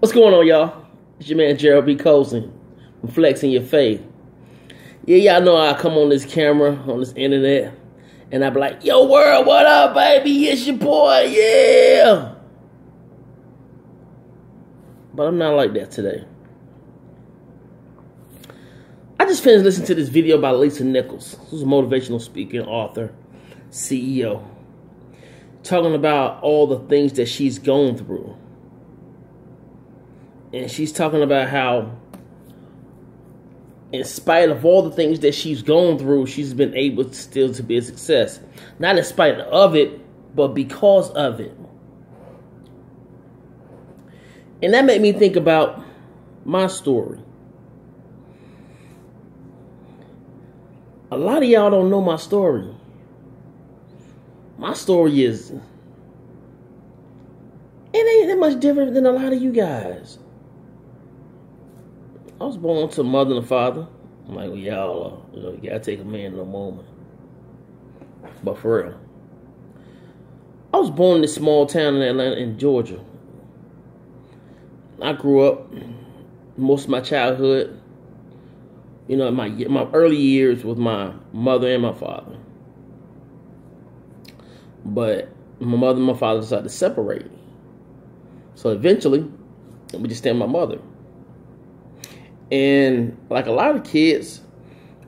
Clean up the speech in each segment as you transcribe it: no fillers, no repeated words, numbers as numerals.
What's going on, y'all? It's your man Gerald B. Colson from Flexing Your Faith. Yeah, y'all know I come on this camera, on this internet, and I be like, yo, world, what up, baby? It's your boy, yeah. But I'm not like that today. I just finished listening to this video by Lisa Nichols, who's a motivational speaker, author, CEO, talking about all the things that she's gone through. And she's talking about how, in spite of all the things that she's gone through, she's been able still to be a success. Not in spite of it, but because of it. And that made me think about my story. A lot of y'all don't know my story. My story it ain't that much different than a lot of you guys. I was born to a mother and a father. I'm like, well, y'all, you gotta take a man in a moment. But for real, I was born in this small town in Atlanta, in Georgia. I grew up most of my childhood, in my early years with my mother and my father. But my mother and my father decided to separate. So eventually, we just stayed with my mother. And like a lot of kids,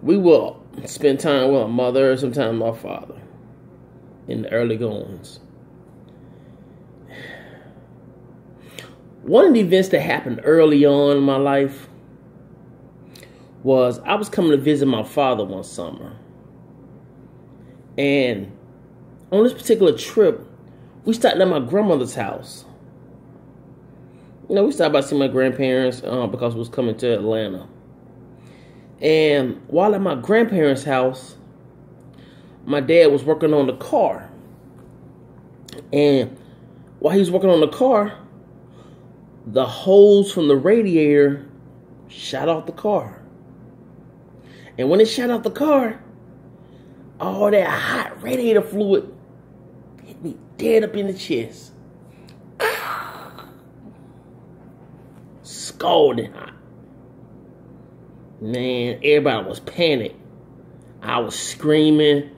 we will spend time with our mother, sometimes my father, in the early goings. One of the events that happened early on in my life was I was coming to visit my father one summer. And on this particular trip, we stopped at my grandmother's house. We stopped by to see my grandparents because we was coming to Atlanta. And while at my grandparents' house, my dad was working on the car. And while he was working on the car, the hose from the radiator shot off the car. And when it shot off the car, all that hot radiator fluid hit me dead up in the chest. Scalding hot. Man, everybody was panicked. I was screaming.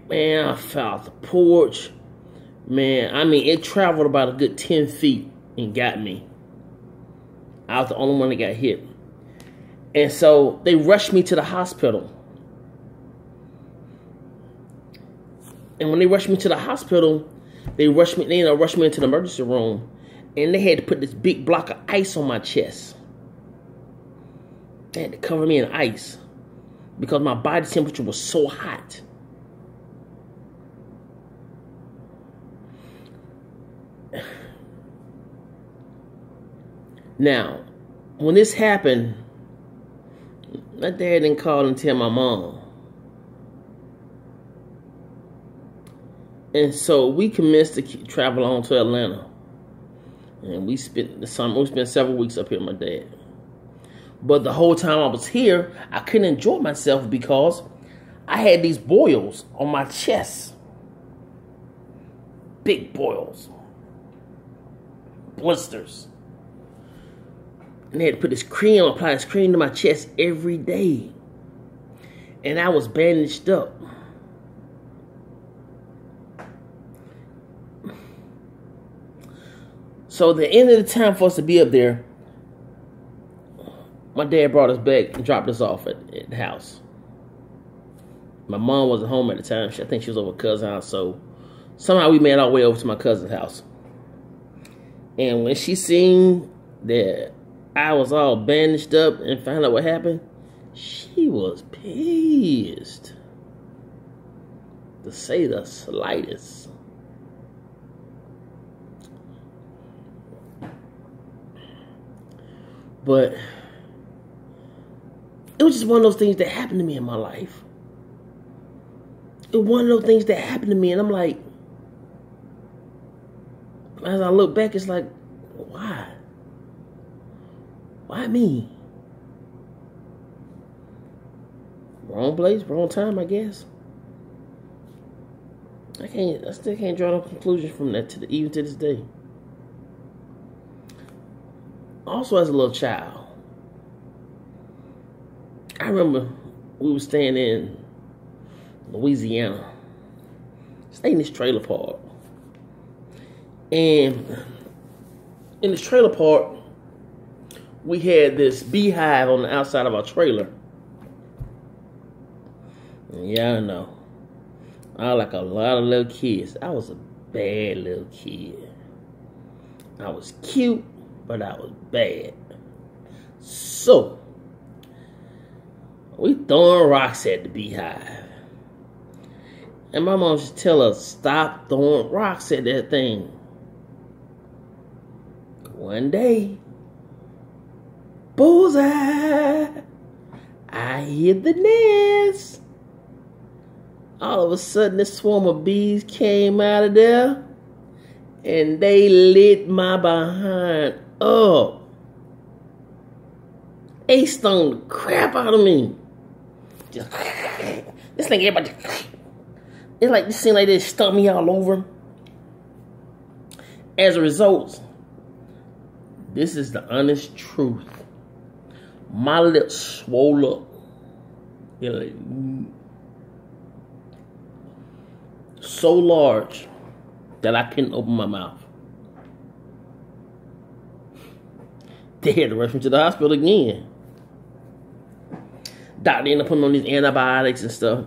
Man, I fell off the porch. Man, it traveled about a good 10 feet and got me. I was the only one that got hit. And so they rushed me to the hospital. And when they rushed me to the hospital, they rushed me into the emergency room. And they had to put this big block of ice on my chest. They had to cover me in ice because my body temperature was so hot. Now, when this happened, my dad didn't call and tell my mom. And so we commenced to travel on to Atlanta. And we spent the summer, we spent several weeks up here with my dad. But the whole time I was here, I couldn't enjoy myself because I had these boils on my chest. Big boils. Blisters. And they had to put apply this cream to my chest every day. And I was bandaged up. So the end of the time for us to be up there, my dad brought us back and dropped us off at the house. My mom wasn't home at the time. I think she was over at cousin's house. So somehow we made our way over to my cousin's house. And when she seen that I was all bandaged up and found out what happened, she was pissed, to say the slightest. But it was just one of those things that happened to me in my life. It was one of those things that happened to me, and I'm like, as I look back, it's like, why? Why me? Wrong place, wrong time, I guess. I still can't draw no conclusion from that even to this day. Also, as a little child, I remember we were staying in Louisiana, staying in this trailer park. And in this trailer park, we had this beehive on the outside of our trailer. And yeah, I know. I like a lot of little kids. I was a bad little kid. I was cute, but I was bad. So, we throwing rocks at the beehive. And my mom just tell us, stop throwing rocks at that thing. One day, bullseye, I hit the nest. All of a sudden, this swarm of bees came out of there, and they lit my behind up. They stung the crap out of me. Just, this thing, everybody, it's like, this seemed like they stung me all over. As a result, this is the honest truth. My lips swole up. They're like, so large that I couldn't open my mouth. They had to rush me to the hospital again. Doctor ended up putting on these antibiotics and stuff.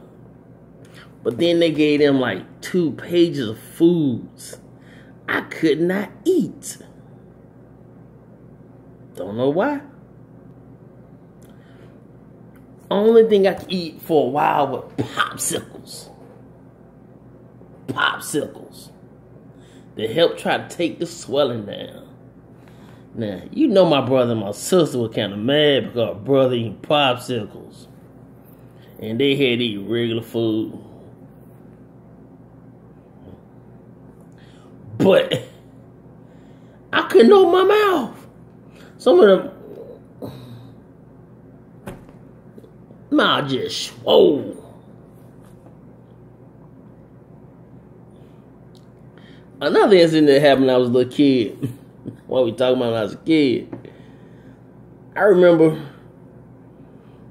But then they gave them like 2 pages of foods I could not eat. Don't know why. Only thing I could eat for a while were popsicles. Popsicles. They help try to take the swelling down. Now, you know my brother and my sister were kind of mad because our brother eating popsicles. And they had to eat regular food. But I couldn't open my mouth. Some of them mouth just swole. Another incident that happened when I was a little kid. What we talking about when I was a kid? I remember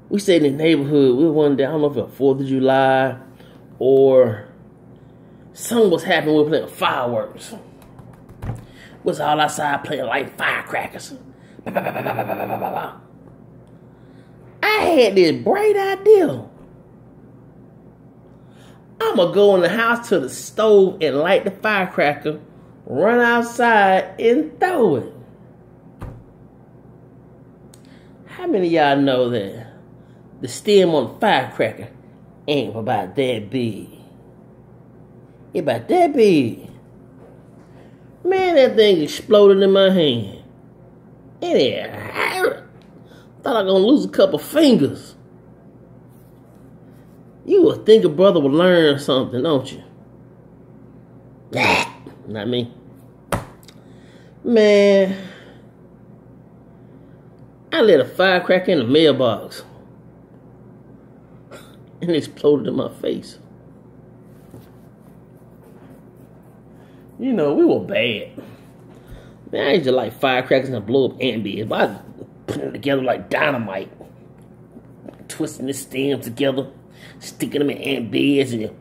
we stayed in the neighborhood. We were one day, I don't know if it was 4th of July or something was happening. We were playing fireworks. We was all outside playing like firecrackers. I had this bright idea. I'm going to go in the house to the stove and light the firecracker, run outside and throw it. How many of y'all know that the stem on the firecracker ain't about that big? It's about that big. Man, that thing exploded in my hand. And it hurt. Thought I was going to lose a couple fingers. You would think a brother would learn something, don't you? Not me. Man, I lit a firecracker in the mailbox. And it exploded in my face. You know, we were bad. Man, I used to light firecrackers and blow up ant bees. But I put them together like dynamite. Twisting the stems together. Sticking them in ant beds and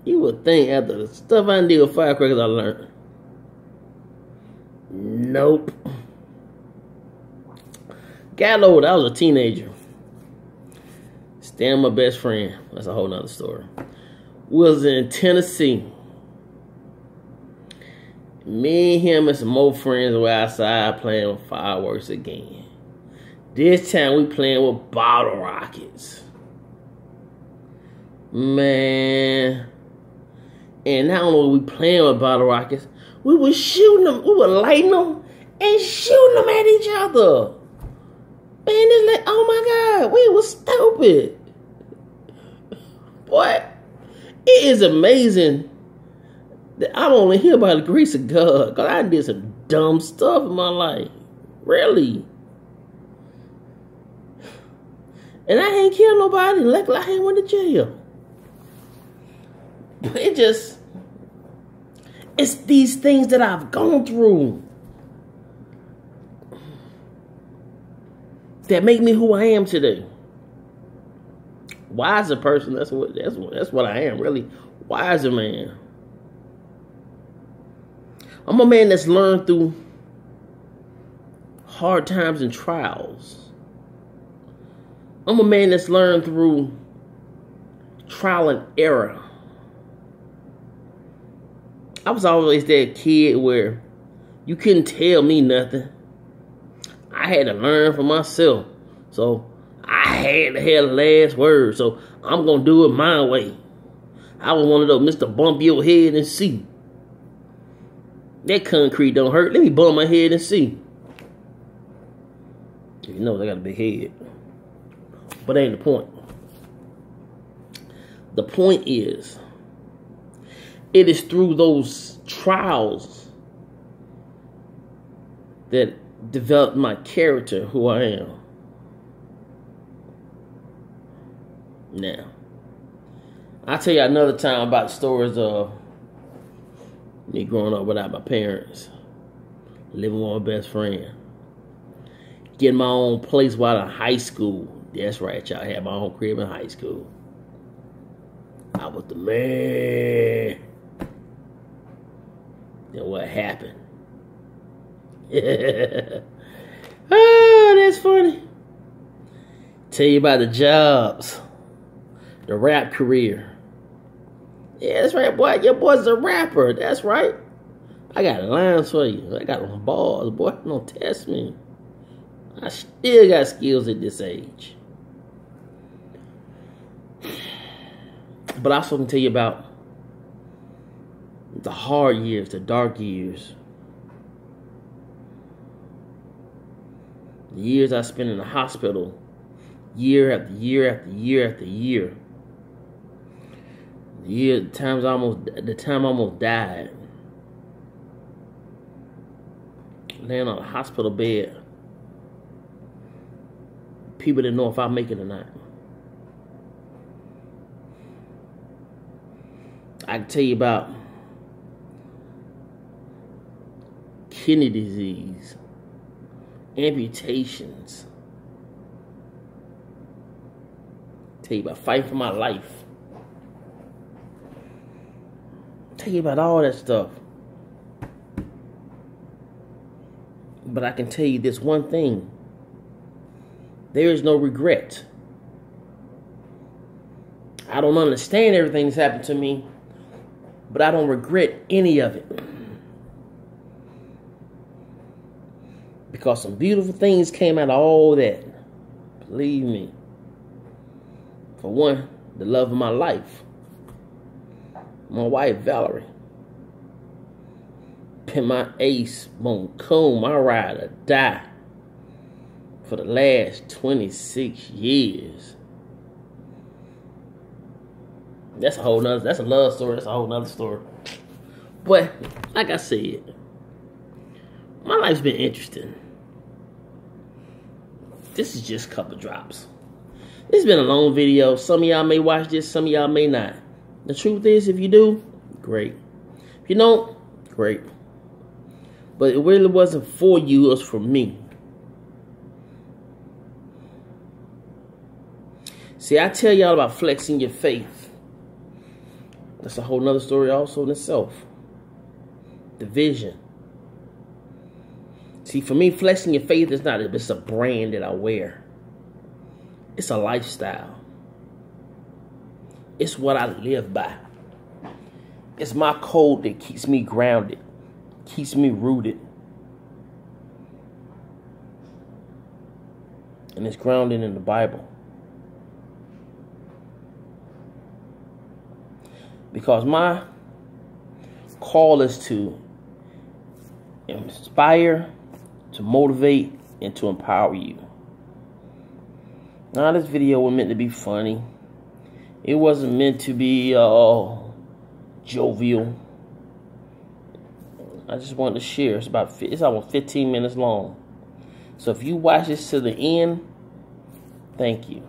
you would think after the stuff I did with firecrackers I learned. Nope. Got older, I was a teenager. Stan, my best friend, that's a whole nother story, was in Tennessee. Me and him and some more friends were outside playing with fireworks again. This time we playing with bottle rockets. Man. And not only were we playing with bottle rockets, we were shooting them, we were lighting them and shooting them at each other. Man, it's like, oh my God, we were stupid. Boy, it is amazing that I'm only here by the grace of God, because I did some dumb stuff in my life. Really. And I ain't killed nobody. Luckily, I ain't went to jail. It It's these things that I've gone through that make me who I am today. Wiser person, that's what I am, really. Wiser man. I'm a man that's learned through hard times and trials. I'm a man that's learned through trial and error. I was always that kid where you couldn't tell me nothing. I had to learn for myself. So I had to have the last word. So I'm going to do it my way. I was one of those Mr. Bump your head and see. That concrete don't hurt. Let me bump my head and see. You know I got a big head. But that ain't the point. The point is, it is through those trials that developed my character, who I am. Now, I'll tell you another time about stories of me growing up without my parents, living with my best friend, getting my own place while in high school. That's right, y'all. I had my own crib in high school. I was the man. Then what happened? Oh, that's funny. Tell you about the jobs. The rap career. Yeah, that's right, boy. Your boy's a rapper. That's right. I got lines for you. I got them balls, boy. Don't test me. I still got skills at this age. But I also can tell you about the hard years, the dark years. The years I spent in the hospital, year after year after year after year. The time I almost died. Laying on a hospital bed. People didn't know if I'd make it or not. I can tell you about kidney disease, amputations. Tell you about fighting for my life. Tell you about all that stuff. But I can tell you this one thing. There is no regret. I don't understand everything that's happened to me, but I don't regret any of it. Because some beautiful things came out of all that. Believe me. For one, the love of my life. My wife, Valerie. Been my ace, Moncone, my ride or die. For the last 26 years. That's a love story. That's a whole nother story. But, like I said, my life's been interesting. This is just a couple drops. This has been a long video. Some of y'all may watch this, some of y'all may not. The truth is, if you do, great. If you don't, great. But it really wasn't for you, it was for me. See, I tell y'all about flexing your faith. That's a whole nother story also in itself. The vision. See, for me, flexing your faith is not just a brand that I wear. It's a lifestyle. It's what I live by. It's my code that keeps me grounded, keeps me rooted. And it's grounded in the Bible. Because my call is to inspire, to motivate, and to empower you. Now, this video was meant to be funny. It wasn't meant to be jovial. I just wanted to share. It's almost 15 minutes long. So if you watch this to the end, thank you.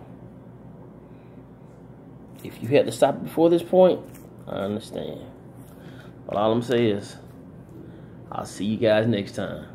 If you had to stop before this point, I understand. But all I'm saying is, I'll see you guys next time.